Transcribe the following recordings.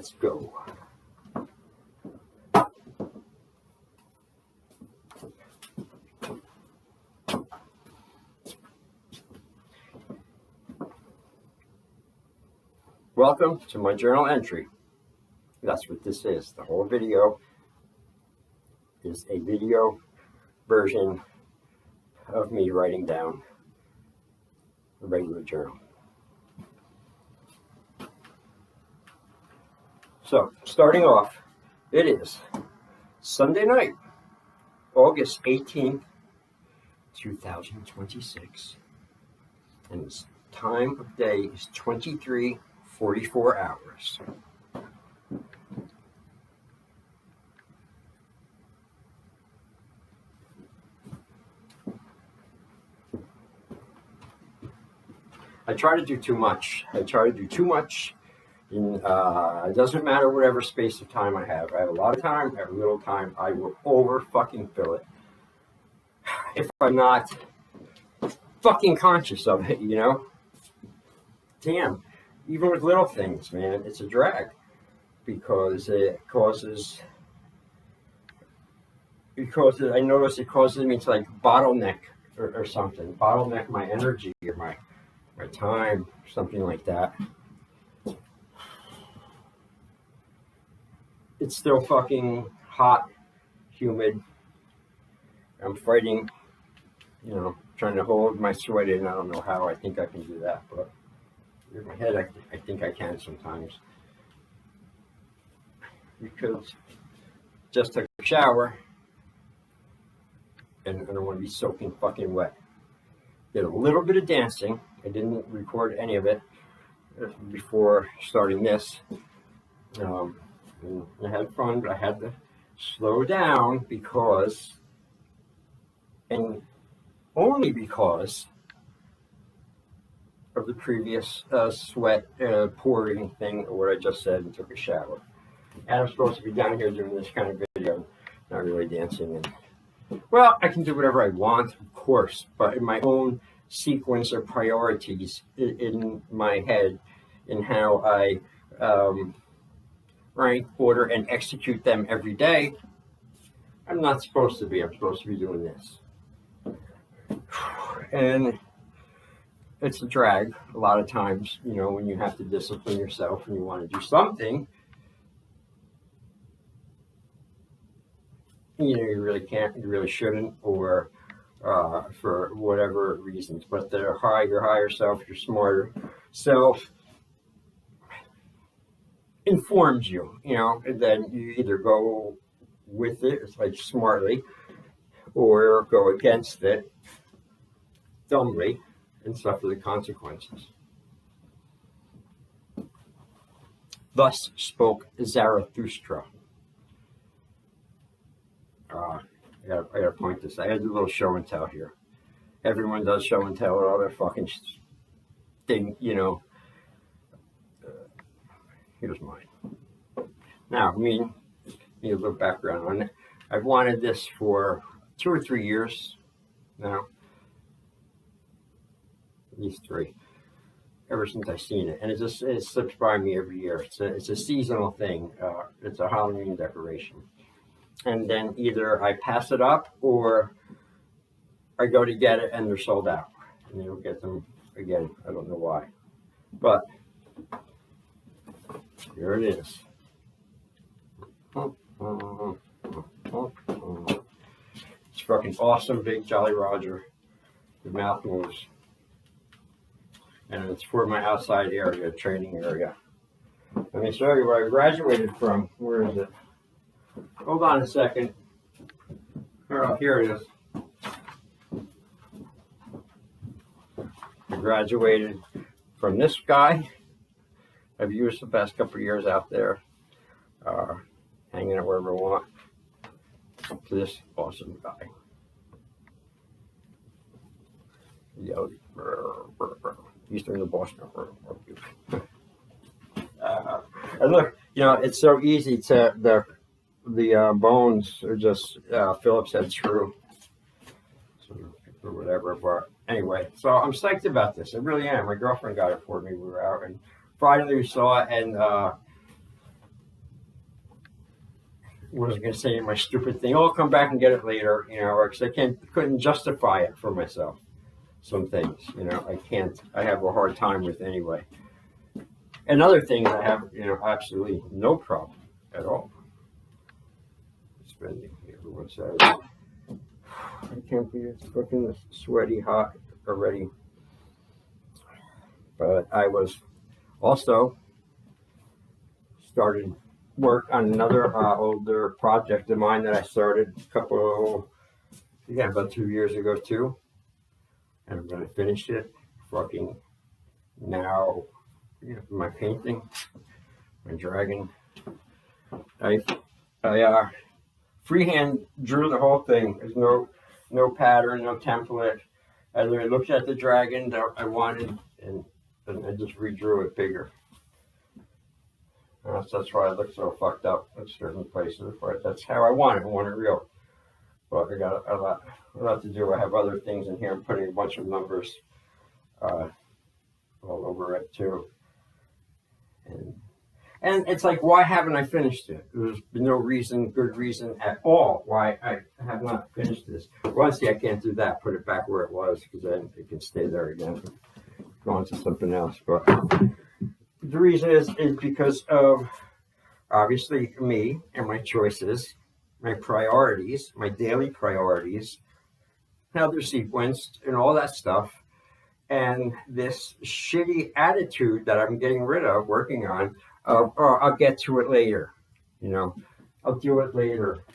Let's go. Welcome to my journal entry. That's what this is. The whole video is a video version of me writing down a regular journal. So, starting off, it is Sunday night, August 18th, 2026, and the time of day is 23:44 hours. I try to do too much. It doesn't matter whatever space of time I have. I have a lot of time, I have a little time. I will over fucking fill it if I'm not fucking conscious of it, you know? Damn, even with little things, man, it's a drag because I notice it causes me to like bottleneck or something, bottleneck my energy or my time, something like that. It's still fucking hot, humid. I'm fighting, trying to hold my sweat in. I don't know how. I think I can do that, but in my head, I think I can sometimes. Because just took a shower, and I don't want to be soaking fucking wet. Did a little bit of dancing. I didn't record any of it before starting this. And I had fun, but I had to slow down because, and only because of the previous sweat pouring thing, or what I just said, and took a shower. And I'm supposed to be down here doing this kind of video, not really dancing. And well, I can do whatever I want, of course, but in my own sequence of priorities in my head, in how I rank, order, and execute them every day, I'm not supposed to be. I'm supposed to be doing this. And it's a drag a lot of times, when you have to discipline yourself and you want to do something, you really can't, you really shouldn't, or for whatever reasons. But your higher self, your smarter self informs you, and then you either go with it, it's like smartly, or go against it dumbly and suffer the consequences. Thus spoke Zarathustra. I gotta point this. I gotta do a little show and tell here. Everyone does show and tell with all their fucking thing, Here's mine. Now, need a little background on it. I've wanted this for 2 or 3 years now. At least 3. Ever since I've seen it. And it slips by me every year. It's a seasonal thing. It's a Halloween decoration. And then either I pass it up or I go to get it and they're sold out. And you'll get them again. I don't know why. But here it is. It's fucking awesome, big Jolly Roger. The mouth moves. And it's for my outside area, training area. Let me show you where I graduated from. Where is it? Hold on a second. Oh, here it is. I graduated from this guy. I've used the past couple of years out there, hanging it wherever I want, to this awesome guy. Eastern of Boston. And look, it's so easy to, the bones are just Phillips head screw. Or whatever, but anyway, so I'm psyched about this. I really am. My girlfriend got it for me. We were out and finally we saw it, and was going to say my stupid thing. I'll come back and get it later, because I couldn't justify it for myself. Some things, I can't. I have a hard time with anyway. And other things I have, absolutely no problem at all spending here. What's that? I can't believe it's fucking sweaty hot already. But I was also started work on another older project of mine that I started about 2 years ago too. And I'm going to finish it fucking now. My painting, my dragon. I freehand drew the whole thing. There's no pattern, no template. I looked at the dragon that I wanted, and I just redrew it bigger. That's why I look so fucked up at certain places. But that's how I want it. I want it real. But I got a lot to do. I have other things in here. I'm putting a bunch of numbers all over it too. And it's like, why haven't I finished it? There's been no good reason at all why I have not finished this. Well, see, I can't do that. Put it back where it was, because then it can stay there again. Go on to something else. But the reason is because of, obviously, me and my choices, my priorities, my daily priorities, how they're sequenced and all that stuff. And this shitty attitude that I'm getting rid of, working on, I'll get to it later. I'll do it later.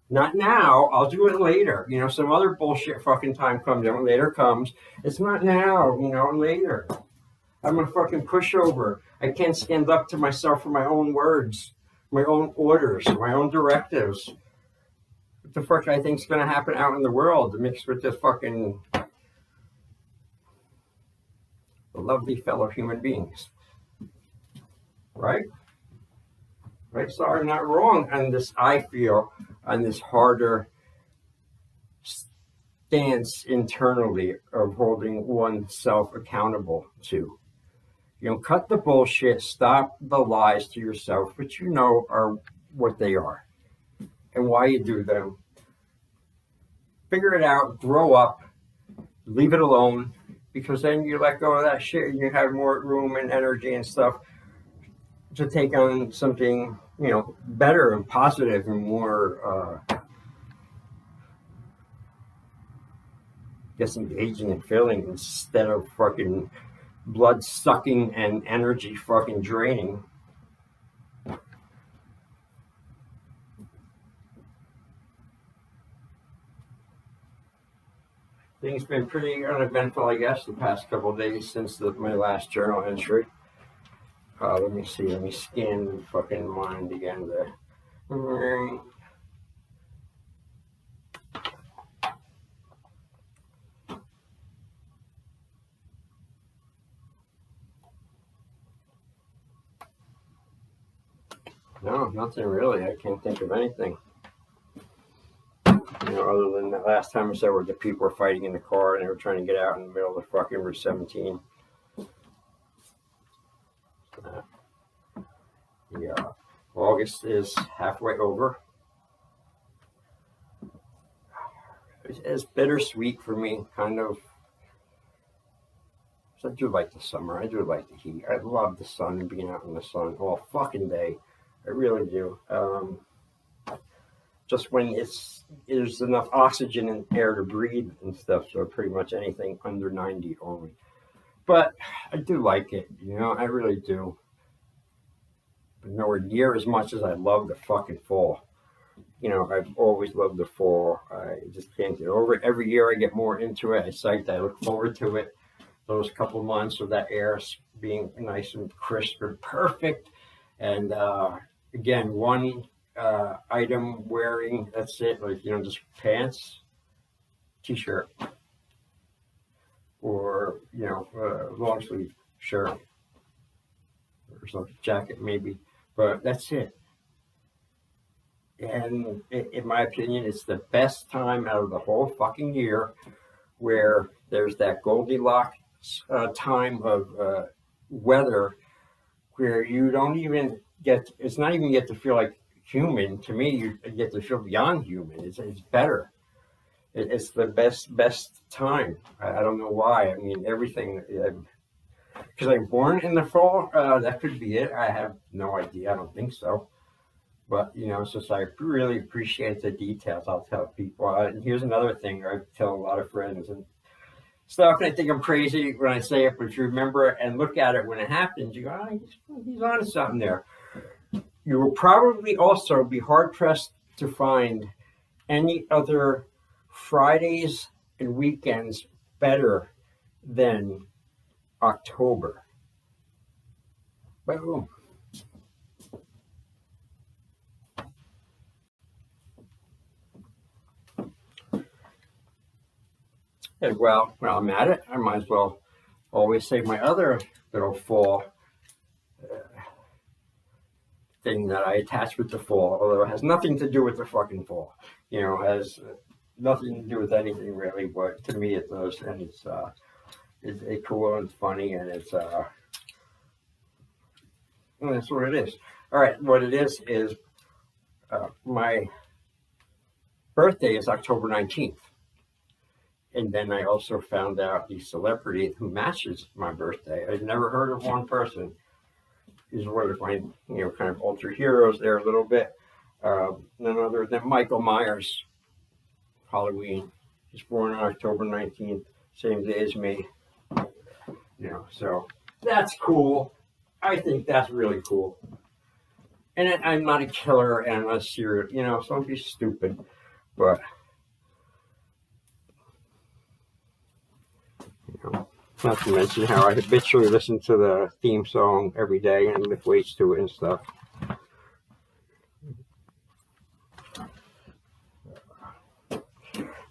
Not now, I'll do it later. Some other bullshit fucking time comes and later comes. It's not now, later. I'm a fucking pushover. I can't stand up to myself for my own words, my own orders, my own directives. What the fuck I think's gonna happen out in the world mixed with this fucking lovely fellow human beings, right? So I'm not wrong on this. I feel on this harder stance internally of holding oneself accountable to. Cut the bullshit, stop the lies to yourself, which are what they are and why you do them. Figure it out, grow up, leave it alone. Because then you let go of that shit and you have more room and energy and stuff to take on something, better and positive and more, engaging and filling instead of fucking blood sucking and energy fucking draining. Things been pretty uneventful, I guess, the past couple of days since my last journal entry. Let me see. Let me scan the fucking mind again there. No, nothing really. I can't think of anything. Other than the last time I said where the people were fighting in the car and they were trying to get out in the middle of the fucking Route 17. Yeah, August is halfway over. It's bittersweet for me, kind of. I do like the summer. I do like the heat. I love the sun and being out in the sun all fucking day. I really do. Just when there's enough oxygen and air to breathe and stuff, so pretty much anything under 90 only. But I do like it, I really do. But nowhere near as much as I love the fucking fall. I've always loved the fall. I just can't get over it. Every year I get more into it. I look forward to it. Those couple months of that air being nice and crisp and perfect. And again, one item wearing, that's it, like, just pants, t-shirt, or, long sleeve shirt, or some jacket maybe, but that's it. And in my opinion, it's the best time out of the whole fucking year where there's that Goldilocks time of weather where you don't even it's not even get to feel like human. To me, you get to feel beyond human. It's better. It's the best time. I don't know why. I mean, everything. Because I'm born in the fall. That could be it. I have no idea. I don't think so. But it's just I really appreciate the details. I'll tell people. And here's another thing I tell a lot of friends and stuff. And I think I'm crazy when I say it, but if you remember it and look at it when it happens, you go, oh, he's on to something there. You will probably also be hard pressed to find any other Fridays and weekends better than October. Boom. And well, when I'm at it, I might as well always say my other little fall thing that I attach with the fall, although it has nothing to do with the fucking fall. Has nothing to do with anything really, but to me it does, and it's cool and it's funny, and it's and that's what it is. All right, what it is my birthday is October 19th. And then I also found out the celebrity who matches my birthday. I've never heard of one person. He's one of my, kind of ultra heroes there a little bit. None other than Michael Myers. Halloween. He's born on October 19th, same day as me. So that's cool. I think that's really cool. And I'm not a killer and I'm not serious, so don't be stupid. But not to mention how I habitually listen to the theme song every day and lift weights to it and stuff.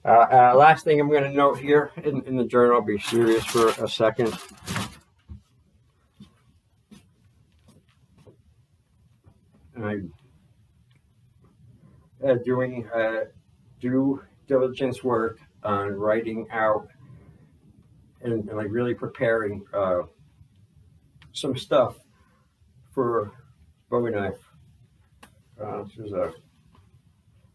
Last thing I'm going to note here in the journal, I'll be serious for a second. I'm doing due diligence work on writing out and like really preparing some stuff for Bowie knife. This is a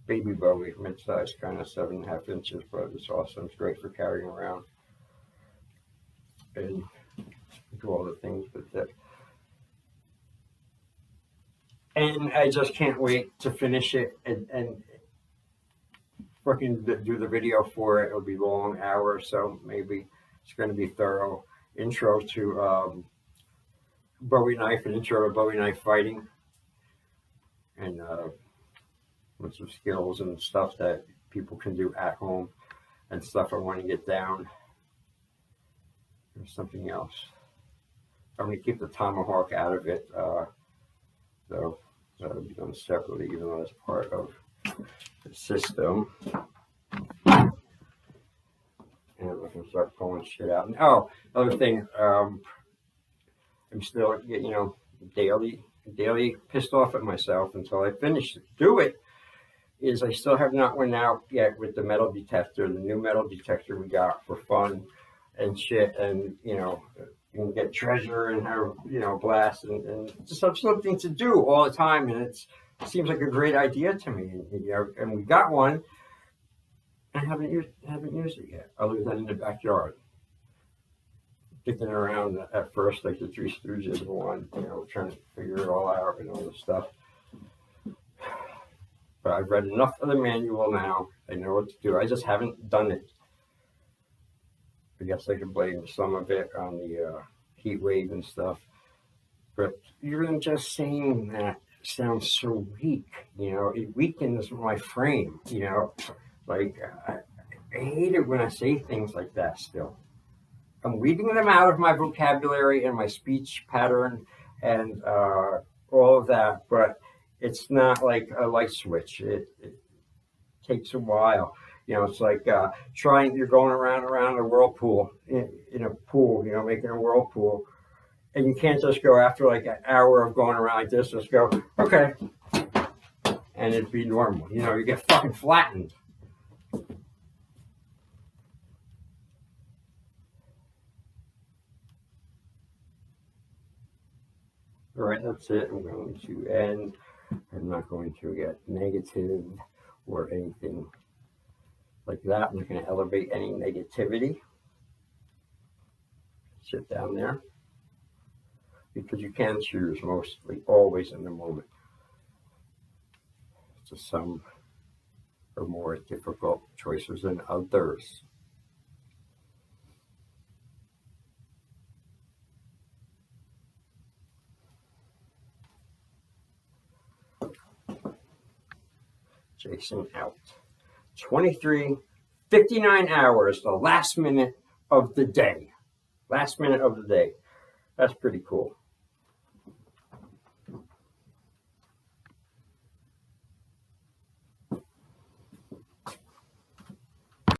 baby Bowie, mid-size, kind of 7.5 inches, but it's awesome. It's great for carrying around and do all the things with it. And I just can't wait to finish it and fucking do the video for it. It'll be long, hour, so maybe it's going to be thorough. Intro to Bowie knife and intro to Bowie knife fighting, and with some skills and stuff that people can do at home and stuff I want to get down. There's something else. I'm going to keep the tomahawk out of it, though that'll be done separately, even though it's part of the system. And I'm going to start pulling shit out. And, other thing, I'm still, daily pissed off at myself until I finish it. Do it. Is I still have not went out yet with the metal detector, the new metal detector we got for fun and shit, and you can get treasure and have blast and just have something to do all the time, and it seems like a great idea to me. And we got one. I haven't used it yet, other than in the backyard, kicking around at first like the Three Stooges one, trying to figure it all out and all this stuff. But I've read enough of the manual now. I know what to do. I just haven't done it. I guess I could blame some of it on the heat wave and stuff. But even just saying that sounds so weak. It weakens my frame. Like I hate it when I say things like that still. I'm weeding them out of my vocabulary and my speech pattern and all of that, but it's not like a light switch. It takes a while. It's like you're going around a whirlpool in a pool, making a whirlpool. And you can't just go after like an hour of going around like this, just go, okay. And it'd be normal. You get fucking flattened. All right, that's it. I'm going to end. I'm not going to get negative or anything like that. I'm not going to elevate any negativity. Sit down there. Because you can choose mostly always in the moment. To some are more difficult choices than others. Jason out. 23:59 hours, the last minute of the day. Last minute of the day. That's pretty cool.